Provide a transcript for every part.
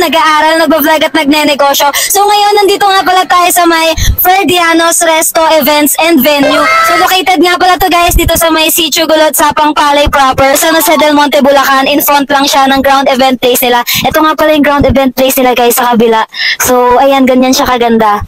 nag-aaral, nag-vlog at nagne-negosyo. So ngayon, nandito nga pala tayo sa may Ferdianos Resto Events and Venue. So located nga pala to guys dito sa may Sitio Gulod, Sapang Palay proper, San Jose del Monte, Bulacan. In front lang siya ng ground event place nila. Ito nga pala yung ground event place nila guys sa kabila. So ayan, ganyan siya kaganda.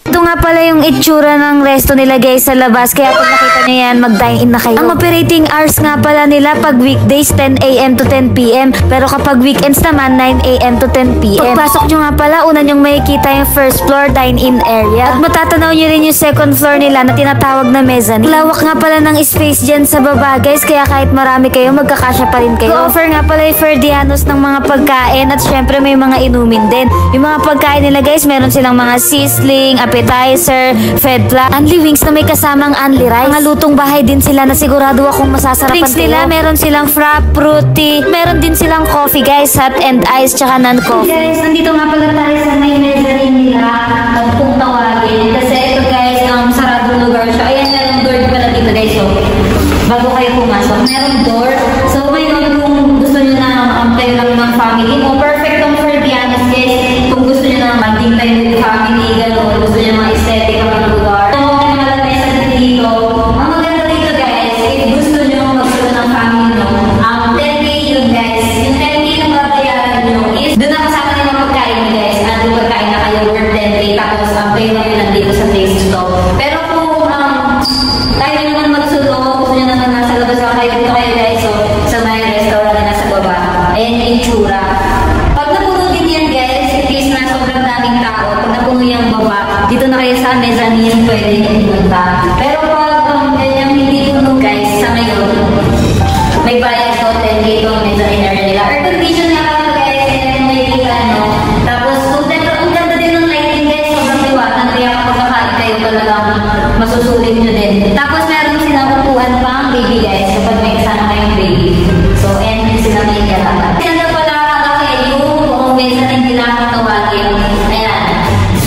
Ito nga pala yung itsura ng resto nila guys sa labas. Kaya pag nakita nyo yan, mag-dine-in na kayo. Ang operating hours nga pala nila pag weekdays 10 AM to 10 PM. Pero kapag weekends naman 9 AM to 10 PM. Pagpasok nyo nga pala, una nyong makikita yung first floor dine-in area. At matatanaw nyo rin yung second floor nila na tinatawag na mezzanine. Lawak nga pala ng space dyan sa baba guys. Kaya kahit marami kayo, magkakasya pa rin kayo. Offer nga pala yung Ferdianos ng mga pagkain. At syempre may mga inumin din. Yung mga pagkain nila guys, meron silang mga sizzling, appetizer, fed flat, unli wings na may kasamang unli rice. Mga lutong bahay din sila na sigurado akong masasarapan drinks nila, meron silang frap, fruity, meron din silang coffee guys, hot and ice, tsaka non-coffee. Guys, nandito nga pala tayo sa may mezzanine nila kung tawagin. Kasi ito guys, saradong lugar siya. Ayan na yung door pala dito guys. So, bago kayo pumasok, meron door. So, ngayon kung gusto nyo na kayo lang ng family mo, perfect tong Ferdianos guys. Kung gusto nyo na mag-ting tayo with family, gano'n, gusto nyo mga aesthetic ang lugar. So, may mga lamesa dito. Ang maganda dito guys, if gusto nyo magsuot ng family nyo, 10K yun guys. Yung 10K na babayaran nyo is doon na kasama nyo mga pagkain nyo guys. Ando pagkain na kayo worth 10K tapos kayo lang yun nandito sa face stop. Pero kung tayo nyo naman magsuot, gusto nyo naman nasa labas lang kayo dito kayo guys. So, sa may restaurant na nasa baba. Ayan yung itsura. Pag napuno din yan guys, in case na sobrang daming tao, pag napuno yung baba, dito na kayo sa mezzanine, pwede nyo ipunta. Pero pag yung hindi puno guys, sa ngayon, may bayad ko, 10K to mezzanine area nila. Air condition nga pala guys, yan yung may kita, no? Tapos, ang ganda din ng lighting guys, sobrang liwatan, kaya kapag kakain kayo talagang masusulit nyo din. Tapos, meron silang upuan pang baby guys, kapag may kasama kayong baby. So, and sila may kaya. Ganda pala kasi yung mezzanine nila ang tawagin. Ayan.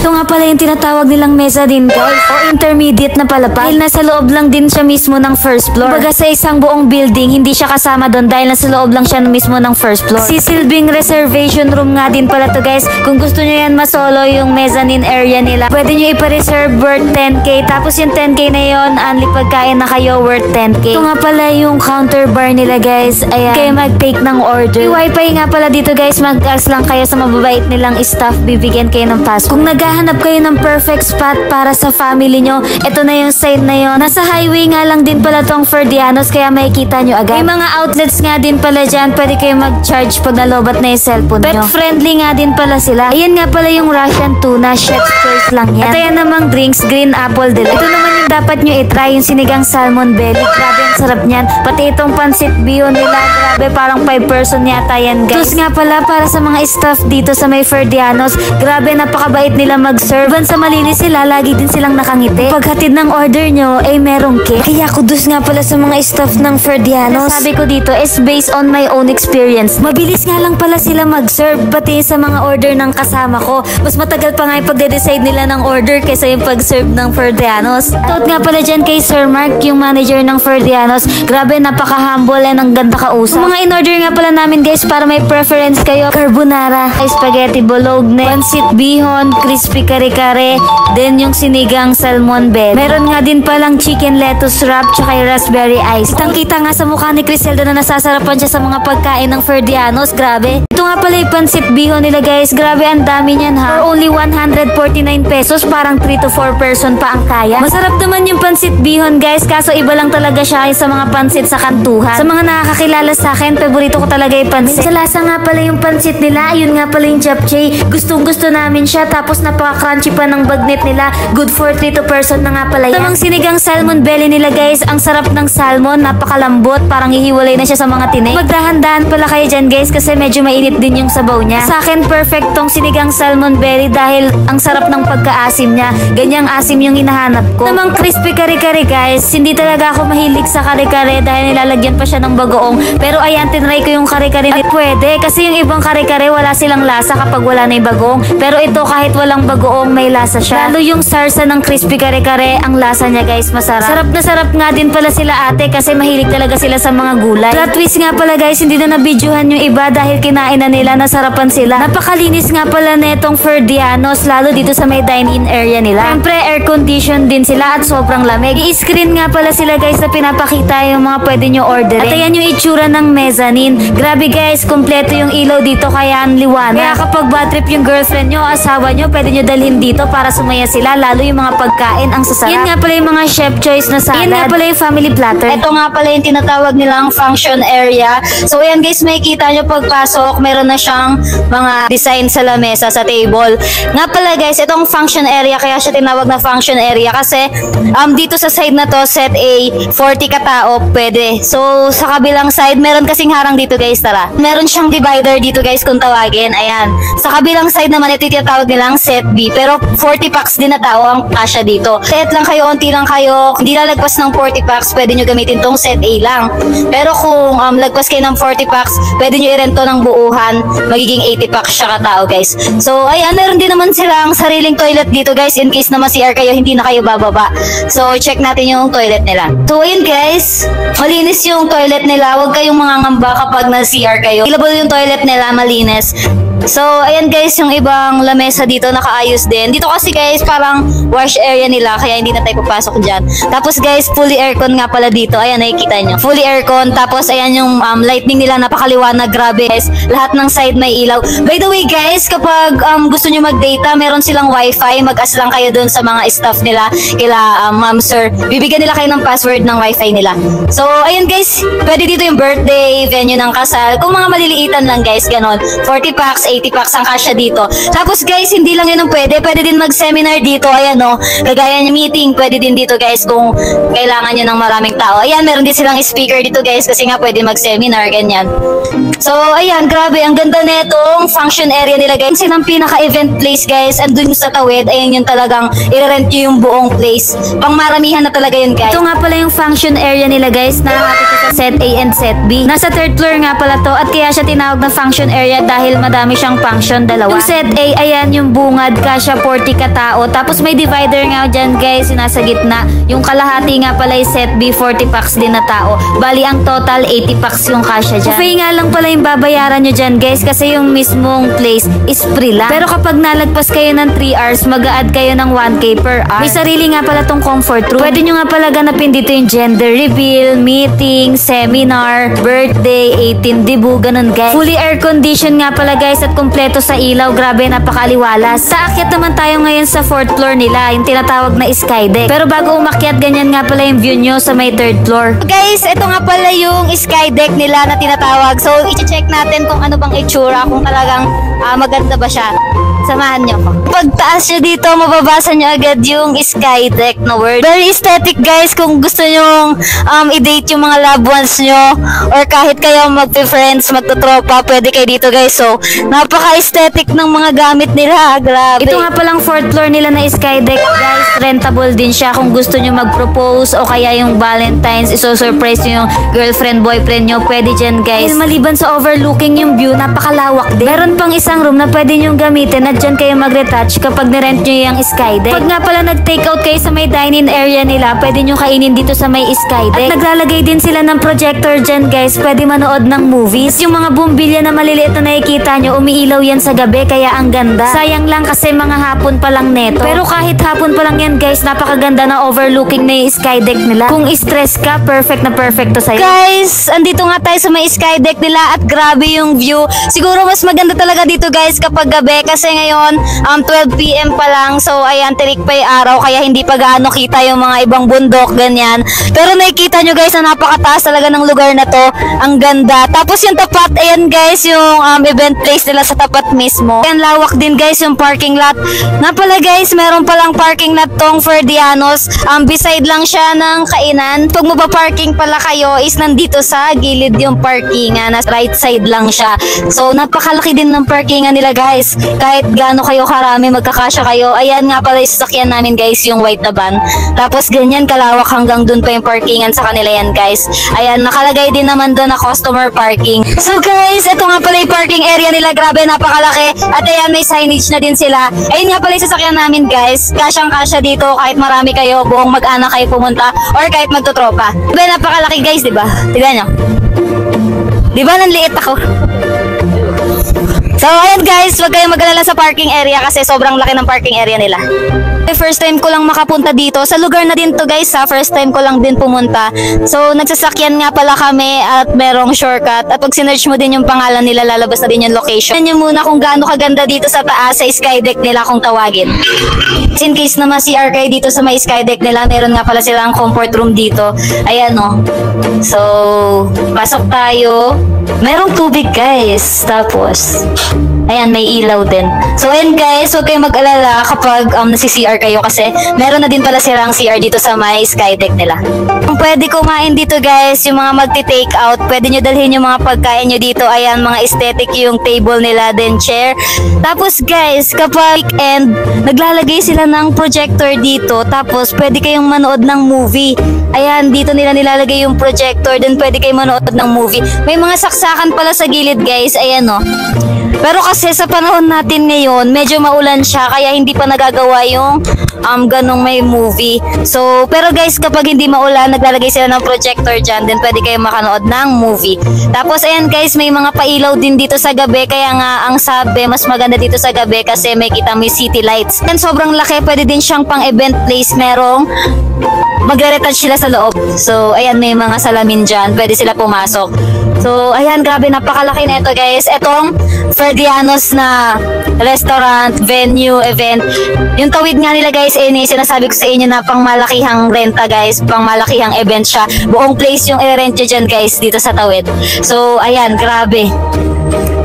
Ito nga pala yung tinatawag nilang mezzanine guys o intermediate na palapag. Dahil nasa loob lang din siya mismo ng first floor. Kumbaga sa isang buong building, hindi siya kasama doon dahil nasa loob lang siya mismo ng first floor. Sisilbing reservation room nga din pala to guys. Kung gusto nyo yan masolo yung mezzanine area nila, pwede nyo ipa-reserve worth 10K. Tapos yung 10K na yon, only pagkain na kayo worth 10K. Ito nga pala yung counter bar nila guys. Ayan. Kayo mag-take ng order. May wifi nga pala dito guys. Mag-ask lang kayo sa mababait nilang staff. Bibigyan kayo ng pass. Kung naghahanap kayo ng perfect spot para sa family nyo, ito na yung site na yon. Nasa highway nga lang din pala tong Ferdianos kaya makikita nyo agad. May mga outlets nga din pala dyan. Pwede kayo mag-charge pag nalobat na yung cellphone nyo. Pet friendly nga din pala sila. Ayan nga pala yung Russian tuna. Chef's choice lang yan. At ayan namang drinks, green apple delight. Ito naman yung dapat nyo itry, yung sinigang salmon belly. Grabe ang sarap niyan. Pati itong pansit bihon nila. Grabe, parang 5 person yata yan guys. Tapos nga pala para sa mga staff dito sa may Ferdianos, grabe napakabait nila mag-serve. Sa malinis sila, lagi din silang nakangiti. Paghatid ng order nyo, ay merong cake. Kaya kudos nga pala sa mga staff ng Ferdianos. Sabi ko dito is based on my own experience. Mabilis nga lang pala sila mag-serve, pati sa mga order ng kasama ko. Mas matagal pa nga yung pagde-decide nila ng order kaysa yung pag-serve ng Ferdianos. Shoutout nga pala dyan kay Sir Mark, yung manager ng Ferdianos. Grabe, napaka-humble and ang ganda kausap. Yung mga in-order nga pala namin guys para may preference kayo, carbonara, spaghetti bolognese, pansit bihon, crispy kare-kare, then yung sinigang salmon belly. Meron nga din palang chicken lettuce wrap tsaka yung raspberry ice. Kitang-kita nga sa mukha ni Criselda na nasasarapan siya sa mga pagkain ng Ferdianos. Grabe. Ito nga pala yung pansit bihon nila guys. Grabe, ang dami niyan ha. For only 149 pesos, parang 3 to 4 person pa ang kaya. Masarap naman yung pansit bihon guys, kaso iba lang talaga siya sa mga pansit sa kantuhan. Sa mga nakakakilala sa akin, paborito ko talaga yung pansit. Sa lasa nga pala yung pansit nila, ayun nga pala yung japchae. Gustong gusto namin siya, tapos napaka-crunchy pa ng bagnet nila. Good for 3 to person na nga pala yan. Tamang sinigang salmon belly nila guys, ang sarap ng salmon, napakalambot, parang hihiwalay na siya sa mga tinik. Magdahan-dahan pala kayo dyan guys kasi medyo mainit din yung sabaw niya. Sa akin, perfect tong sinigang salmon belly dahil ang sarap ng pagkaasim niya. Ganyang asim yung hinahanap ko. Namang yung crispy kare-kare guys, hindi talaga ako mahilig sa kare-kare dahil nilalagyan pa siya ng bagoong. Pero ayan, tinry ko yung kare-kare at pwede. Kasi yung ibang kare-kare wala silang lasa kapag wala na yung bagoong. Pero ito kahit walang bagoong may lasa siya. Lalo yung sarsa ng crispy kare-kare, ang lasa niya guys masarap. Sarap na sarap nga din pala sila ate kasi mahilig talaga sila sa mga gulay. Plot twist nga pala guys, hindi na nabidyohan yung iba dahil kinain na nila, nasarapan sila. Napakalinis nga pala netong Ferdianos, lalo dito sa may dine-in area nila. Siyempre air condition din sila at sobrang lamig. I-screen nga pala sila guys na pinapakita yung mga pwede nyo orderin. At ayan yung itsura ng mezzanine. Grabe guys, kompleto yung ilaw dito kaya ang liwanag. Kaya kapag bad trip yung girlfriend nyo, asawa nyo, pwede nyo dalhin dito para sumaya sila, lalo yung mga pagkain ang sasarap. Yan nga pala yung mga chef choice na salad. Yan nga pala yung family platter. Ito nga pala yung tinatawag nilang function area. So ayan guys, makikita nyo pagpasok, meron na siyang mga design sa lamesa, sa table. Nga pala guys, itong function area, kaya siya tinawag na function area kasi dito sa side na to, set A, 40 katao, pwede. So sa kabilang side, meron kasing harang dito guys, tara. Meron siyang divider dito guys kung tawagin, ayan. Sa kabilang side naman, ito tinatawag nilang set B, pero 40 packs din na tao ang kasya dito. Set lang kayo, onti lang kayo, hindi lalagpas ng 40 packs, pwede nyo gamitin tong set A lang. Pero kung lagpas kayo ng 40 packs, pwede nyo i-rento ng buuhan, magiging 80 packs siya katao guys. So ayan, meron din naman silang sariling toilet dito guys, in case na ma-CR kayo, hindi na kayo bababa. So check natin yung toilet nila. So ayun guys, malinis yung toilet nila, huwag kayong mangangamba kapag na-CR kayo. Available yung toilet nila, malinis. So, ayan guys, yung ibang lamesa dito nakaayos din. Dito kasi guys, parang wash area nila, kaya hindi na tayo papasok dyan. Tapos guys, fully aircon nga pala dito. Ayan, nakikita nyo. Fully aircon. Tapos, ayan yung lightning nila, napakaliwanag. Grabe guys. Lahat ng side may ilaw. By the way guys, kapag gusto nyo mag-data, meron silang wifi. Mag-as lang kayo dun sa mga staff nila. Kila ma'am, sir. Bibigyan nila kayo ng password ng wifi nila. So, ayan guys, pwede dito yung birthday, venue ng kasal. Kung mga maliliitan lang guys, ganon. 40 packs, 80 packs ang kasya dito. Tapos guys, hindi lang yun ang pwede. Pwede din mag-seminar dito. Ayan o. Kagaya ng meeting, pwede din dito guys kung kailangan nyo ng maraming tao. Ayan, meron din silang speaker dito guys kasi nga pwede mag-seminar, ganyan. So, ayan, grabe. Ang ganda netong function area nila guys. Silang pinaka-event place guys. Andun sa tawid. Ayan yung talagang i-rent nyo yung buong place. Pang maramihan na talaga yun guys. Ito nga pala yung function area nila guys. Nakakapit sa set A and set B. Nasa third floor nga pala to at kaya siya tinawag na function area dahil madami siyang function, dalawa. Yung set A, ayan yung bungad, kasya 40 katao. Tapos may divider nga dyan guys, yung nasa gitna. Yung kalahati nga pala yung set B, 40 packs din na tao. Bali ang total 80 packs yung kasya dyan. Free nga lang pala yung babayaran nyo dyan guys kasi yung mismong place is free lang. Pero kapag nalagpas kayo ng 3 hours, mag-a-add kayo ng 1K per hour. May sarili nga pala tong comfort room. Pwede nyo nga pala ganapin dito yung gender reveal, meeting, seminar, birthday, 18 debut, ganun guys. Fully air condition nga pala guys at kompleto sa ilaw. Grabe, napakaliwalas. Sa akyat naman tayo ngayon sa 4th floor nila, yung tinatawag na sky deck. Pero bago umakyat, ganyan nga pala yung view nyo sa may 3rd floor. Guys, ito nga pala yung sky deck nila na tinatawag. So, i-check natin kung ano bang itsura, kung talagang maganda ba siya. Samahan nyo ko. Pagtaas nyo dito, mababasa nyo agad yung sky deck na word. Very aesthetic guys, kung gusto nyo i-date yung mga loved ones nyo or kahit kayo magpe-friends, magtutropa, pwede kayo dito guys. So, napaka-aesthetic ng mga gamit nila. Grabe. Ito nga palang 4th floor nila na sky deck guys. Rentable din siya kung gusto nyo mag-propose o kaya yung Valentine's, iso-surprise nyo yung girlfriend, boyfriend nyo, pwede dyan guys. Maliban sa overlooking yung view, napakalawak din. Meron pang isang room na pwede nyo gamitin at dyan kayo mag-retouch kapag nirent nyo yung sky deck. Pag nga pala nag-take out kayo sa may dining area nila, pwede nyo kainin dito sa may sky deck. At naglalagay din sila ng projector dyan guys, pwede manood ng movies. Yung mga bumbilya na maliliit na nakikita nyo, umiilaw yan sa gabi, kaya ang ganda. Sayang lang kasi mga hapon pa lang neto. Pero kahit hapon pa lang yan guys, napakaganda na overlooking na yung sky deck nila. Kung stress ka, perfect na perfect to sa'yo. Guys, andito nga tayo sa may sky deck nila at grabe yung view. Siguro mas maganda talaga dito guys kapag gabi kasi ngayon 12 PM pa lang. So ayan, tirik pa yung araw kaya hindi pa gaano kita yung mga ibang bundok, ganyan. Pero nakikita nyo guys na napakataas talaga ng lugar na to. Ang ganda. Tapos yung tapat, ayan guys, yung event place nila sa tapat mismo. Ayan, lawak din guys yung parking lot. Nga pala guys, meron palang parking lot tong Ferdianos. Beside lang siya ng kainan. Pag mapaparking pala kayo is nandito sa gilid yung parkingan. Nasa right side lang siya. So napakalaki din ng parkingan nila guys. Kahit gaano kayo karami, magkakasya kayo. Ayan nga pala yung sasakyan namin guys, yung white na van. Tapos ganyan kalawak hanggang dun pa yung parkingan sa kanila yan guys. Ayan, nakalagay din naman dun na customer parking. So guys, ito nga pala yung parking area nila. Grabe, napakalaki. At ayan, may signage na din sila. Ayun nga pala yung sasakyan namin guys. Kasyang-kasya dito kahit marami kayo, buong mag-anak kayo pumunta or kahit magtutropa. Diba, napakalaki guys, diba? Tignan nyo. Diba, nanliit ako? So, ayan guys, huwag kayong mag-alala sa parking area kasi sobrang laki ng parking area nila. First time ko lang makapunta dito. Sa lugar na din to guys ha, first time ko lang din pumunta. So, nagsasakyan nga pala kami at merong shortcut. At pag sinearch mo din yung pangalan nila, lalabas na din yung location. Tignan nyo muna kung gaano kaganda dito sa taas, sa skydeck nila kung tawagin. In case na ma-CR kayo dito sa may skydeck nila, meron nga pala silang comfort room dito. Ayan o. So, pasok tayo. Merong tubig guys. Tapos, ayan, may ilaw din. So, ayan guys, huwag kayong mag-alala kapag nasi-CR kayo kasi meron na din pala silang CR dito sa may skydeck nila. Kung pwede kumain dito guys, yung mga magti-take out, pwede nyo dalhin yung mga pagkain nyo dito. Ayan, mga aesthetic yung table nila, then chair. Tapos guys, kapag weekend, naglalagay sila ng projector dito. Tapos, pwede kayong manood ng movie. Ayan, dito nila nilalagay yung projector, then pwede kayong manood ng movie. May mga saksakan pala sa gilid guys, ayan o. Pero kasi sa panahon natin ngayon, medyo maulan siya kaya hindi pa nagagawa yung ganong may movie. So, pero guys, kapag hindi maulan, naglalagay sila ng projector dyan, then pwede kayo makanood ng movie. Tapos, ayan guys, may mga pailaw din dito sa gabi, kaya nga ang sabi, mas maganda dito sa gabi kasi may kita may city lights. And sobrang laki, pwede din siyang pang event place, merong magre-retouch sila sa loob. So, ayan, may mga salamin dyan, pwede sila pumasok. So, ayan, grabe, napakalaki na ito guys. Itong Ferdianos na restaurant, venue, event. Yung tawid nga nila guys, sinasabi ko sa inyo na pang malakihang renta guys, pang malakihang event siya. Buong place yung i-rent nyo dyan guys, dito sa tawid. So, ayan, grabe.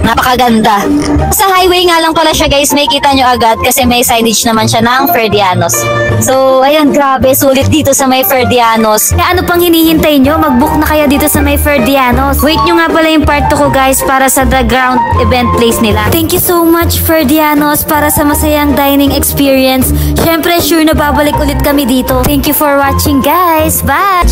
Napakaganda. Sa highway nga lang pala siya guys, may kita nyo agad kasi may signage naman siya ng Ferdianos. So, ayan, grabe, sulit dito sa may Ferdianos. Kaya ano pang hinihintay nyo? Mag-book na kayo dito sa may Ferdianos. Wait nyo nga pala yung part 2 ko guys para sa the ground event place nila. Thank you so much Ferdianos para sa masayang dining experience. Syempre, sure na babalik ulit kami dito. Thank you for watching guys. Bye!